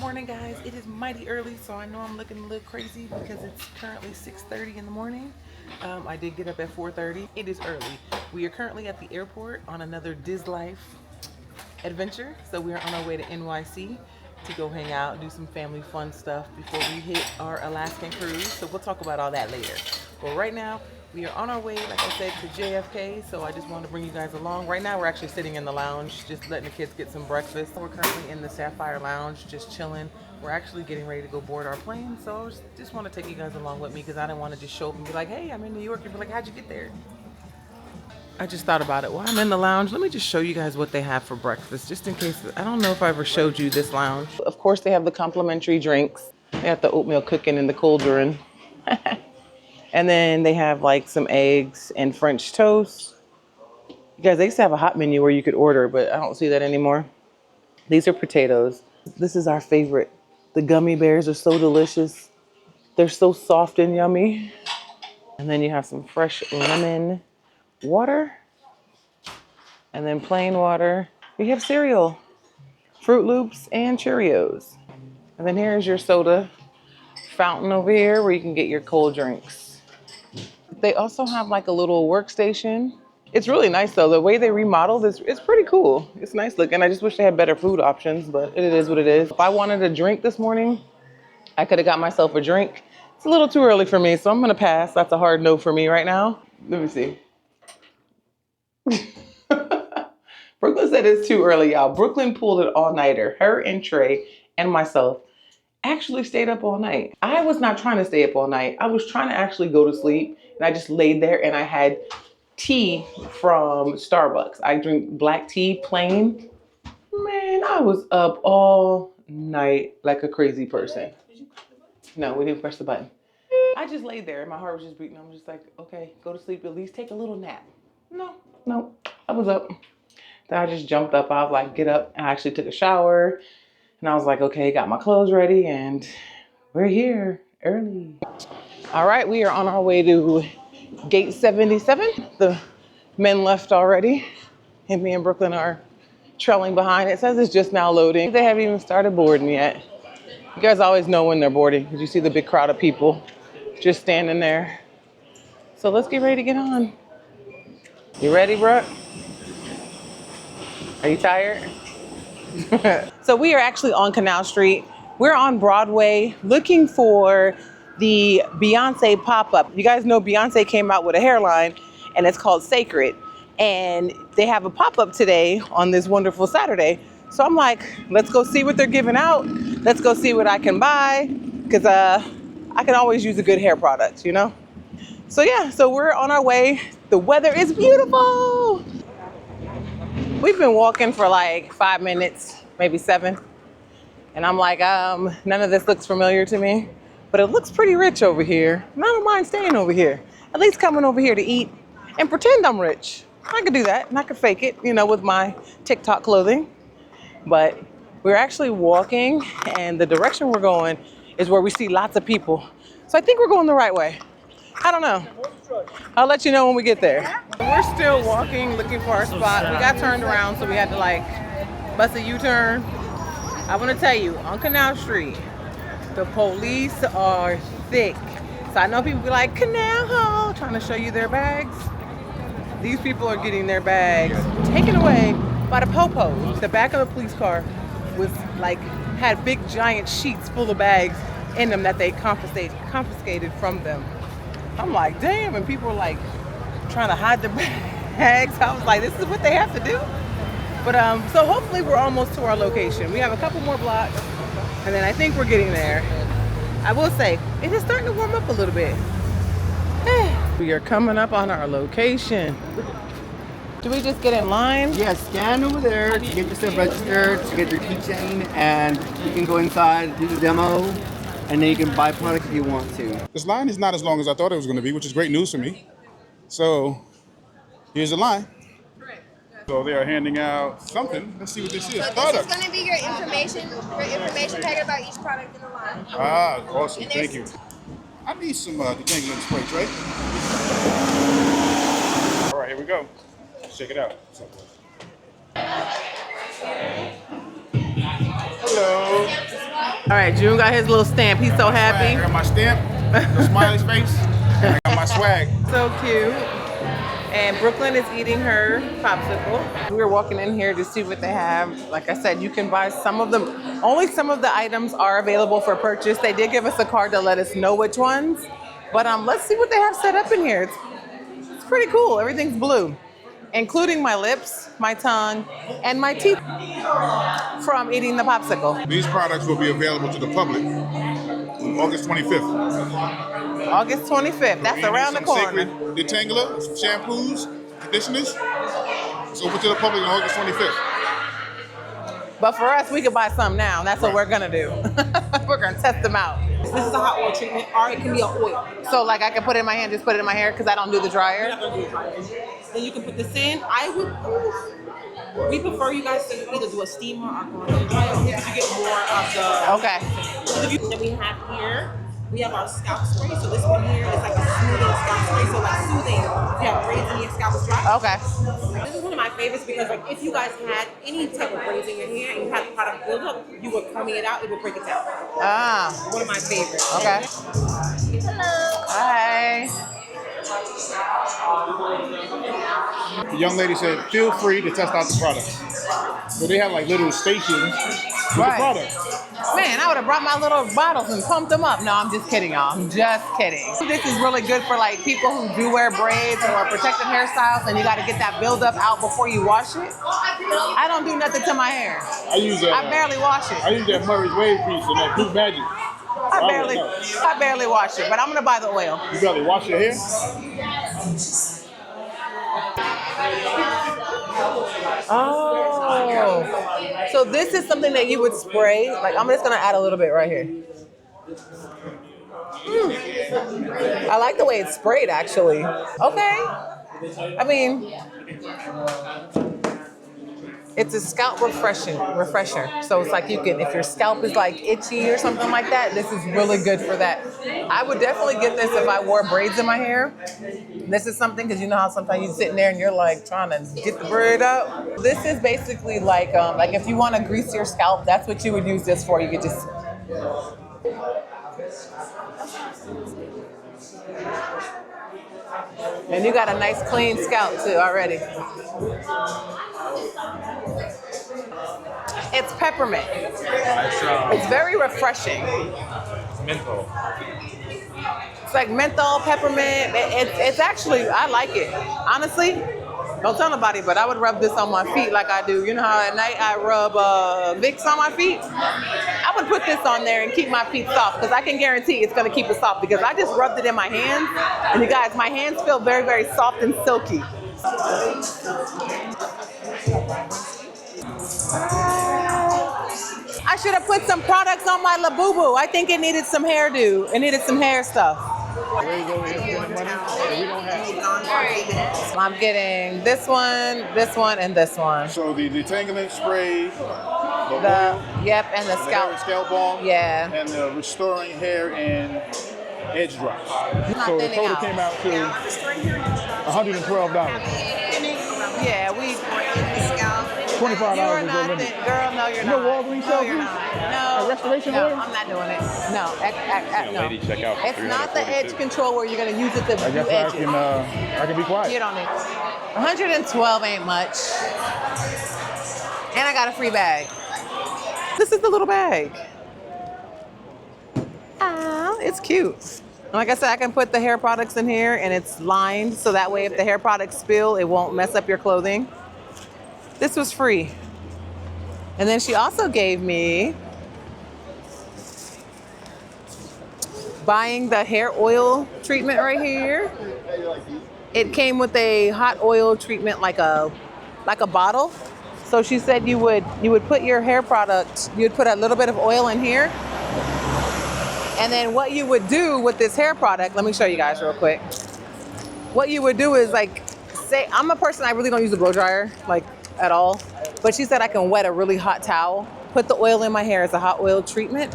Morning, guys. It is mighty early, so I know I'm looking a little crazy because it's currently 6:30 in the morning. I did get up at 4:30. It is early. We are currently at the airport on another DisLyfe adventure. So we are on our way to NYC to go hang out, do some family fun stuff before we hit our Alaskan cruise. So we'll talk about all that later. But right now, we are on our way, like I said, to JFK. So I just wanted to bring you guys along. Right now, we're actually sitting in the lounge, just letting the kids get some breakfast. We're currently in the Sapphire Lounge, just chilling. We're actually getting ready to go board our plane. So I just want to take you guys along with me because I didn't want to just show up and be like, hey, I'm in New York. And be like, how'd you get there? I just thought about it. While I'm in the lounge, let me just show you guys what they have for breakfast, just in case. I don't know if I ever showed you this lounge. Of course, they have the complimentary drinks. They have the oatmeal cooking in the cauldron. And then they have like some eggs and French toast. You guys, they used to have a hot menu where you could order, but I don't see that anymore. These are potatoes. This is our favorite. The gummy bears are so delicious. They're so soft and yummy. And then you have some fresh lemon water, and then plain water. We have cereal, Fruit Loops, and Cheerios. And then here's your soda fountain over here where you can get your cold drinks. They also have like a little workstation. It's really nice though. The way they remodeled it's pretty cool. It's nice looking. I just wish they had better food options, but it is what it is. If I wanted a drink this morning, I could have got myself a drink. It's a little too early for me, so I'm gonna pass. That's a hard no for me right now. Let me see. Brooklyn said it's too early, y'all. Brooklyn pulled it all-nighter. Her and Trey and myself actually stayed up all night. I was not trying to stay up all night. I was trying to actually go to sleep, and I just laid there and I had tea from Starbucks. I drink black tea, plain. Man, I was up all night like a crazy person. No, we didn't press the button. I just laid there and my heart was just beating. I'm just like, okay, go to sleep, at least take a little nap. No, I was up. Then I just jumped up. I was like, get up. I actually took a shower. And I was like, okay, got my clothes ready. And we're here early. All right, we are on our way to gate 77. The men left already. And me and Brooklyn are trailing behind. It says it's just now loading. They haven't even started boarding yet. You guys always know when they're boarding because you see the big crowd of people just standing there. So let's get ready to get on. You ready, Brooke? Are you tired? So we are actually on Canal Street. We're on Broadway looking for the Beyonce Pop Up. You guys know Beyonce came out with a hairline and it's called Cecred. And they have a pop up today on this wonderful Saturday. So I'm like, let's go see what they're giving out. Let's go see what I can buy. Because I can always use a good hair product, you know? So yeah, so we're on our way. The weather is beautiful. We've been walking for like 5 minutes, maybe 7. And I'm like, none of this looks familiar to me, but it looks pretty rich over here. And I don't mind staying over here. At least coming over here to eat and pretend I'm rich. I could do that and I could fake it, you know, with my TikTok clothing. But we're actually walking and the direction we're going is where we see lots of people. So I think we're going the right way. I don't know. I'll let you know when we get there. We're still walking, looking for our spot. We got turned around, so we had to like bust a U-turn. I want to tell you, on Canal Street, the police are thick. So I know people be like, Canal Hall, trying to show you their bags. These people are getting their bags taken away by the popos. The back of the police car was like, had big giant sheets full of bags in them that they confiscated from them. I'm like, damn, and people are like trying to hide their bags. I was like, this is what they have to do? But so hopefully we're almost to our location. We have a couple more blocks and then I think we're getting there. I will say, it is starting to warm up a little bit. We are coming up on our location. Do we just get in line? Yeah, scan over there to get yourself registered, to get your keychain, and you can go inside, do the demo, and then you can buy product if you want to. This line is not as long as I thought it was going to be, which is great news for me. So here's the line. So they are handing out something. Let's see what this is. So this is going to be your information packet about each product in the line. Ah, awesome. Thank you. I need some detangling spray, right? All right, here we go. Let's check it out. Hello. All right, June got his little stamp. He's so happy. I got my stamp, the smiley's face, and I got my swag. So cute. And Brooklyn is eating her popsicle. We were walking in here to see what they have. Like I said, you can buy some of them. Only some of the items are available for purchase. They did give us a card to let us know which ones. But let's see what they have set up in here. It's pretty cool. Everything's blue, including my lips, my tongue, and my teeth from eating the popsicle. These products will be available to the public on August 25th. August 25th. That's around the corner. Cecred detangler, some shampoos, conditioners. It's open to the public on August 25th. But for us, we could buy some now. That's what we're gonna do. We're gonna test them out. This is a hot oil treatment, or it can be an oil. So like I can put it in my hand, just put it in my hair because I don't do the You're dryer. not gonna do it right. Then you can put this in. We prefer you guys to either do a steamer or go ahead and dry it because you get more of the. Okay. Then we have here, we have our scalp spray. So this one here is like a smoothing scalp spray. So like soothing. If you have braids and your scalp is dry. Okay. This is one of my favorites because like if you guys had any type of braids in your hair and you had the product build up, you were combing it out, it would break it down. Ah. One of my favorites. Okay. Hello. Hi. The young lady said, feel free to test out the products. So they have like little stations with the product. Man, I would have brought my little bottles and pumped them up. No, I'm just kidding, y'all. I'm just kidding. This is really good for like people who do wear braids or protective hairstyles and you got to get that buildup out before you wash it. I don't do nothing to my hair. I use that. I barely wash it. I use that Murray's Wave piece and that Blue Magic. I barely wash it, but I'm gonna buy the oil. You barely wash your hair? Oh, so this is something that you would spray. Like I'm just gonna add a little bit right here. I like the way it's sprayed, actually. Okay. I mean, it's a scalp refresher. So it's like you can, if your scalp is like itchy or something like that, this is really good for that. I would definitely get this if I wore braids in my hair. This is something, because you know how sometimes you're sitting there and you're like trying to get the braid out. This is basically like if you want to grease your scalp, that's what you would use this for. You could just. And you got a nice clean scalp too already. It's peppermint. It's very refreshing. Menthol. It's like menthol, peppermint. It's actually, I like it. Honestly, don't tell nobody, but I would rub this on my feet like I do. You know how at night I rub Vicks on my feet? I would put this on there and keep my feet soft because I can guarantee it's going to keep it soft because I just rubbed it in my hands. And you guys, my hands feel very, very soft and silky. I should have put some products on my Labubu. I think it needed some hairdo. It needed some hair stuff. I'm getting this one, and this one. So the detangling spray, and the scalp balm, yeah, and the restoring hair and edge drop. Not So the thinning total out. came out to $112. Yeah, we. $25 You are is not your thin, limit. girl. No, you're You know not. Walgreens No, sells you're these? not. No, Restoration no, oil? I'm not doing it. No, Lady, no. check out. It's not the edge control where you're gonna use it to I do guess edges. I can be quiet. You don't need. 112 ain't much. And I got a free bag. This is the little bag. Ah, it's cute. Like I said, I can put the hair products in here and it's lined so that way if the hair products spill, it won't mess up your clothing. This was free. And then she also gave me buying the hair oil treatment right here. It came with a hot oil treatment like a bottle. So she said you would put your hair product, you'd put a little bit of oil in here. And then what you would do with this hair product, let me show you guys real quick. What you would do is like, say, I'm a person, I really don't use a blow dryer, like at all. But she said I can wet a really hot towel, put the oil in my hair as a hot oil treatment.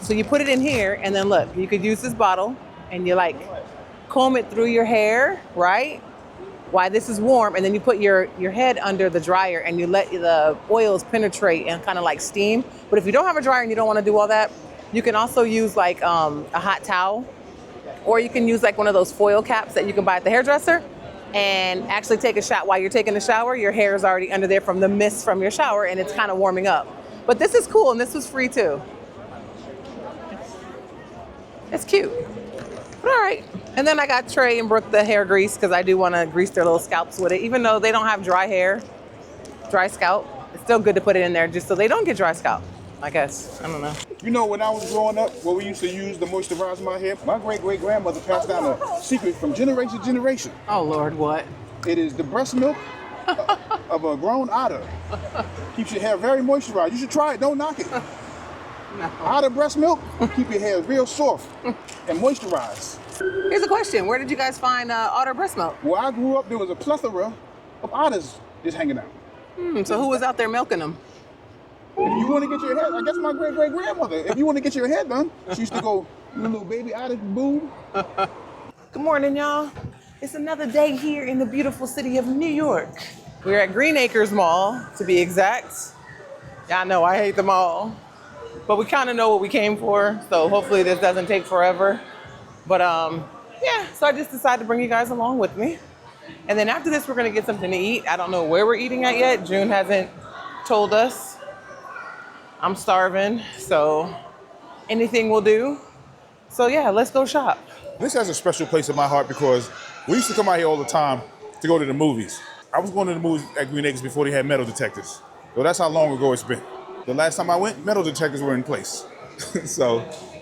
So you put it in here and then look, you could use this bottle and you like comb it through your hair, right? While this is warm, and then you put your head under the dryer and you let the oils penetrate and kind of like steam. But if you don't have a dryer and you don't want to do all that, You can also use like a hot towel, or you can use like one of those foil caps that you can buy at the hairdresser and actually take a shot while you're taking the shower. Your hair is already under there from the mist from your shower and it's kind of warming up. But this is cool and this was free too. It's cute. But all right. And then I got Trey and Brooke the hair grease because I do want to grease their little scalps with it. Even though they don't have dry hair, dry scalp, it's still good to put it in there just so they don't get dry scalp, I guess. I don't know. You know, when I was growing up, what we used to use to moisturize my hair, my great-great-grandmother passed down a secret from generation to generation. Oh, Lord, what? It is the breast milk of a grown otter. Keeps your hair very moisturized. You should try it. Don't knock it. No. Otter breast milk, keep your hair real soft and moisturized. Here's a question. Where did you guys find otter breast milk? Where I grew up, there was a plethora of otters just hanging out. So who was out there milking them? If you want to get your hair, I guess my great-great-grandmother, if you want to get your hair done, she used to go, little baby otter boob. Good morning, y'all. It's another day here in the beautiful city of New York. We're at Green Acres Mall, to be exact. Y'all know I hate the mall, but we kind of know what we came for, so hopefully this doesn't take forever. But yeah, so I just decided to bring you guys along with me. And then after this, we're gonna get something to eat. I don't know where we're eating at yet. June hasn't told us. I'm starving, so anything will do. So yeah, let's go shop. This has a special place in my heart because we used to come out here all the time to go to the movies. I was going to the movies at Green Acres before they had metal detectors. So that's how long ago it's been. The last time I went, metal detectors were in place. So,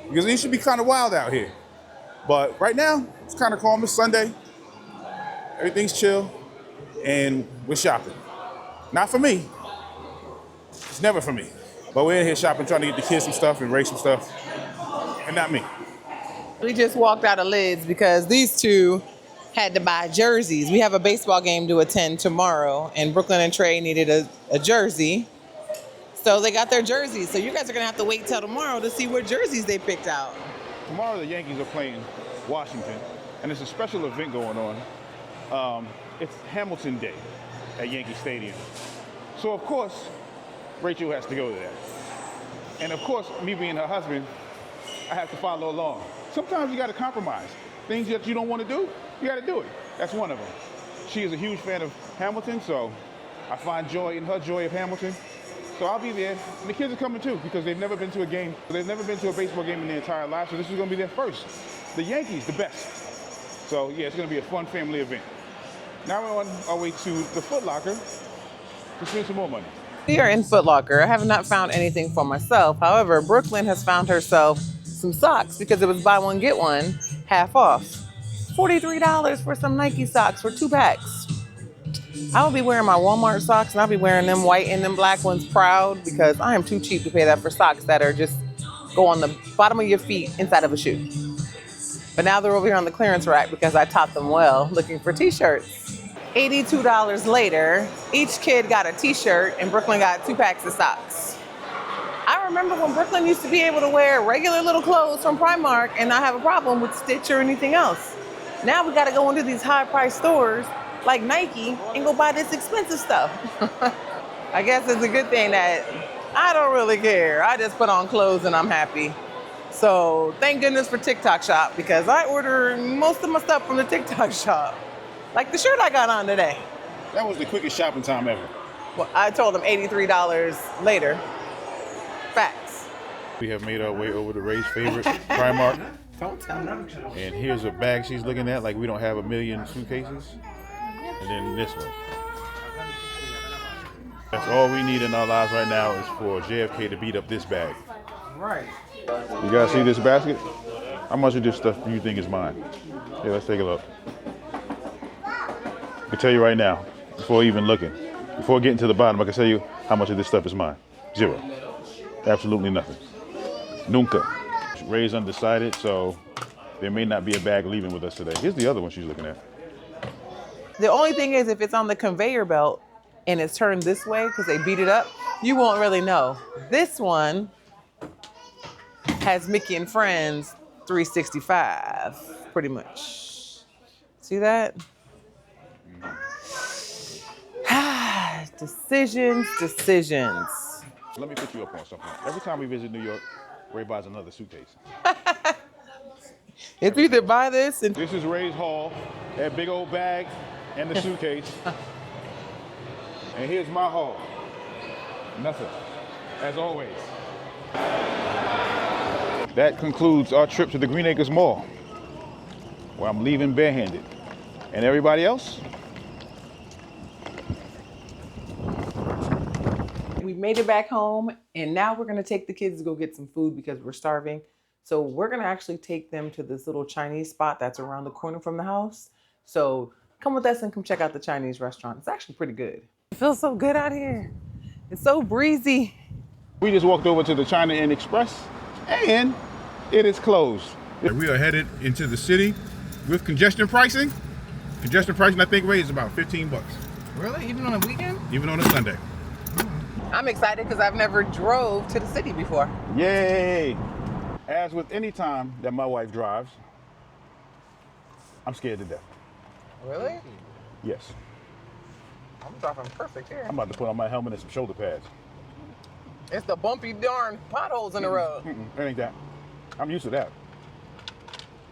because it used to be kind of wild out here. But right now, it's kind of calm. It's Sunday. Everything's chill. And we're shopping. Not for me. It's never for me. But we're in here shopping, trying to get the kids some stuff and race some stuff. And not me. We just walked out of Lids because these two had to buy jerseys. We have a baseball game to attend tomorrow, and Brooklyn and Trey needed a jersey. So they got their jerseys. So you guys are going to have to wait till tomorrow to see what jerseys they picked out. Tomorrow the Yankees are playing Washington, and there's a special event going on. It's Hamilton Day at Yankee Stadium. So of course, Rachel has to go to that. And of course, me being her husband, I have to follow along. Sometimes you got to compromise. Things that you don't want to do, you got to do it. That's one of them. She is a huge fan of Hamilton, so I find joy in her joy of Hamilton. So I'll be there. And the kids are coming too because they've never been to a game. They've never been to a baseball game in their entire life, so this is going to be their first. The Yankees, the best. So yeah, it's going to be a fun family event. Now we're on our way to the Foot Locker to spend some more money. We are in Foot Locker. I have not found anything for myself. However, Brooklyn has found herself some socks because it was buy one, get one, half off. $43 for some Nike socks for 2 packs. I'll be wearing my Walmart socks and I'll be wearing them white and them black ones proud because I am too cheap to pay that for socks that are just go on the bottom of your feet inside of a shoe. But now they're over here on the clearance rack because I taught them well looking for t-shirts. $82 later, each kid got a t-shirt and Brooklyn got 2 packs of socks. I remember when Brooklyn used to be able to wear regular little clothes from Primark and not have a problem with Stitch or anything else. Now we gotta go into these high-priced stores like Nike and go buy this expensive stuff. I guess it's a good thing that I don't really care. I just put on clothes and I'm happy. So thank goodness for TikTok Shop because I order most of my stuff from the TikTok Shop. Like the shirt I got on today. That was the quickest shopping time ever. Well, I told them $83 later. Facts. We have made our way over to Ray's favorite, Primark. Don't tell them. And here's a bag she's looking at, like we don't have a million suitcases. And then this one. That's all we need in our lives right now is for JFK to beat up this bag. Right. You guys see this basket? How much of this stuff do you think is mine? Yeah, let's take a look. I can tell you right now, before even looking, before getting to the bottom, I can tell you how much of this stuff is mine. 0. Absolutely nothing. Nunca. Ray's undecided, so there may not be a bag leaving with us today. Here's the other one she's looking at. The only thing is if it's on the conveyor belt and it's turned this way because they beat it up, you won't really know. This one has Mickey and Friends 365, pretty much. See that? Decisions. Let me put you up on something. Every time we visit New York, Ray buys another suitcase. It's either buy this and This is Ray's haul. That big old bag and the suitcase. And here's my haul. Nothing, as always. That concludes our trip to the Green Acres Mall, where I'm leaving barehanded. And everybody else? we made it back home, and now we're gonna take the kids to go get some food because we're starving. So we're gonna actually take them to this little Chinese spot that's around the corner from the house. So come with us and come check out the Chinese restaurant. It's actually pretty good. It feels so good out here. It's so breezy. We just walked over to the China Inn Express, and it is closed. We are headed into the city with congestion pricing. Congestion pricing, I think, Ray, is about 15 bucks. Really? Even on a weekend? Even on a Sunday. I'm excited because I've never drove to the city before. Yay! As with any time that my wife drives, I'm scared to death. Really? Yes. I'm driving perfect here. I'm about to put on my helmet and some shoulder pads. It's the bumpy darn potholes in the road. It ain't that. I'm used to that.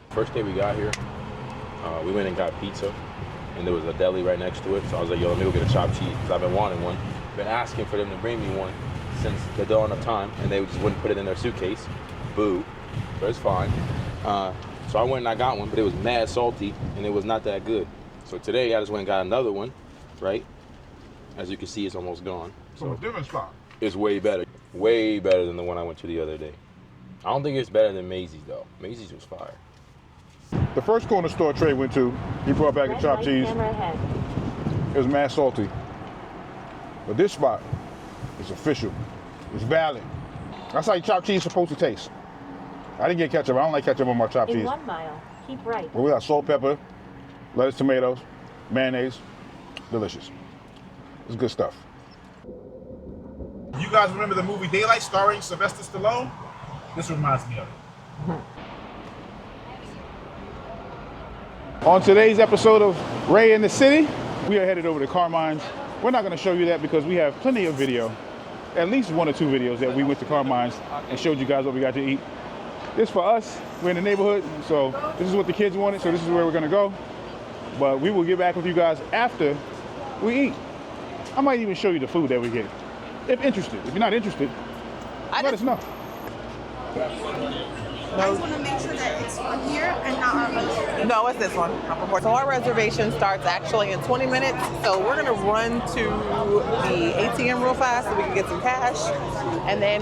First day we got here, we went and got pizza, and there was a deli right next to it. So I was like, yo, let me go get a chopped cheese, because I've been wanting one. Been asking for them to bring me one since the dawn of time, and they just wouldn't put it in their suitcase. Boo. But it's fine. So I went and I got one, but it was mad salty, and it was not that good. So today I just went and got another one, right? As you can see, it's almost gone. From a different spot. It's way better. Way better than the one I went to the other day. I don't think it's better than Maisie's, though. Maisie's was fire. The first corner store Trey went to, he brought back a chopped cheese. It was mad salty. But this spot is official. It's valid. That's how chopped cheese is supposed to taste. I didn't get ketchup. I don't like ketchup on my chopped cheese. In 1 mile, keep right. But we got salt, pepper, lettuce, tomatoes, mayonnaise. Delicious. It's good stuff. You guys remember the movie Daylight starring Sylvester Stallone? This reminds me of it. On today's episode of Ray in the City, we are headed over to Carmine's. We're not going to show you that because we have plenty of video, at least 1 or 2 videos that we went to Carmine's and showed you guys what we got to eat. This for us, we're in the neighborhood, so this is what the kids wanted, so this is where we're going to go. But we will get back with you guys after we eat. I might even show you the food that we get, if interested. If you're not interested, let us know. I just want to make sure that it's on here and not on the No, it's this one. So our reservation starts actually in 20 minutes. So we're gonna run to the ATM real fast so we can get some cash. And then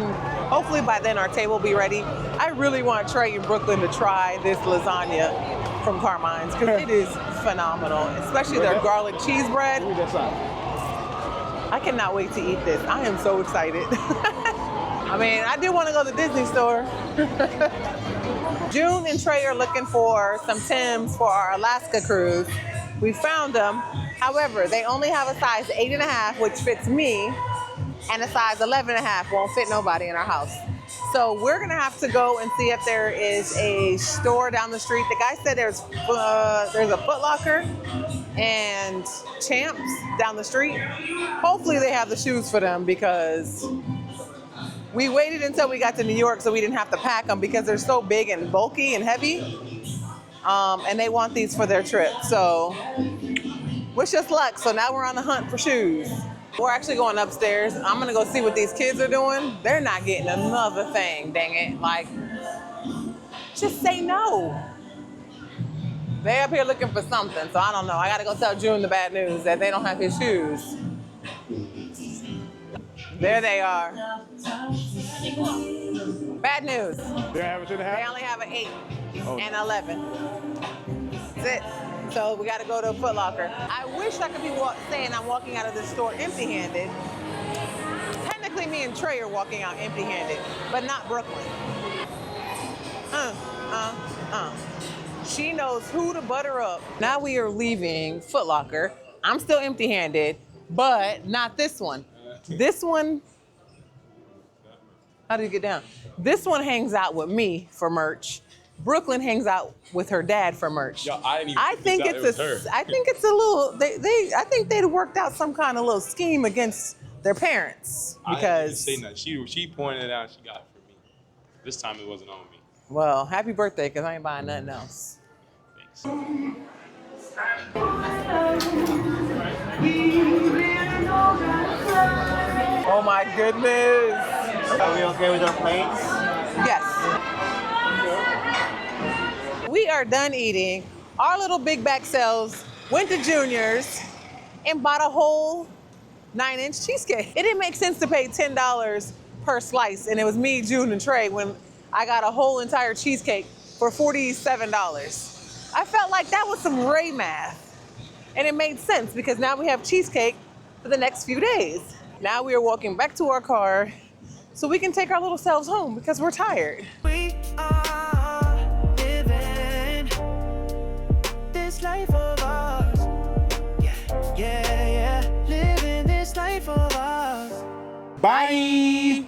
hopefully by then our table will be ready. I really want Trey in Brooklyn to try this lasagna from Carmine's because it is phenomenal, especially their garlic cheese bread. I cannot wait to eat this. I am so excited. I mean, I do want to go to the Disney store. June and Trey are looking for some Timbs for our Alaska cruise. We found them. However, they only have a size 8.5, which fits me, and a size 11.5 won't fit nobody in our house. So we're gonna have to go and see if there is a store down the street. The guy said there's a Foot Locker and Champs down the street. Hopefully they have the shoes for them because we waited until we got to New York so we didn't have to pack them because they're so big and bulky and heavy. And they want these for their trip. So wish us luck. So now we're on the hunt for shoes. We're actually going upstairs. I'm gonna go see what these kids are doing. They're not getting another thing, dang it. Like, just say no. They up here looking for something, so I don't know. I gotta go tell June the bad news that they don't have his shoes. There they are. Bad news. They only have an 8 and 11. That's it. So we got to go to a Foot Locker. I wish I could be saying I'm walking out of this store empty-handed. Technically, me and Trey are walking out empty-handed, but not Brooklyn. She knows who to butter up. Now we are leaving Foot Locker. I'm still empty-handed, but not this one. This one, how do you get down? This one hangs out with me for merch. Brooklyn hangs out with her dad for merch. Yo, I didn't even I think it's a little. I think they'd worked out some kind of little scheme against their parents because I didn't even say nothing. She pointed it out. She got it for me. this time it wasn't on me. Well, happy birthday, because I ain't buying nothing else. Thanks. Oh my goodness. Are we okay with our plates? Yes. We are done eating. Our little big back selves went to Junior's and bought a whole 9-inch cheesecake. It didn't make sense to pay $10 per slice, and it was me, June, and Trey when I got a whole entire cheesecake for $47. I felt like that was some Ray math. And it made sense because now we have cheesecake for the next few days. Now we are walking back to our car so we can take our little selves home because we're tired. We are living this life of ours. Yeah, yeah, yeah. Living this life of ours. Bye.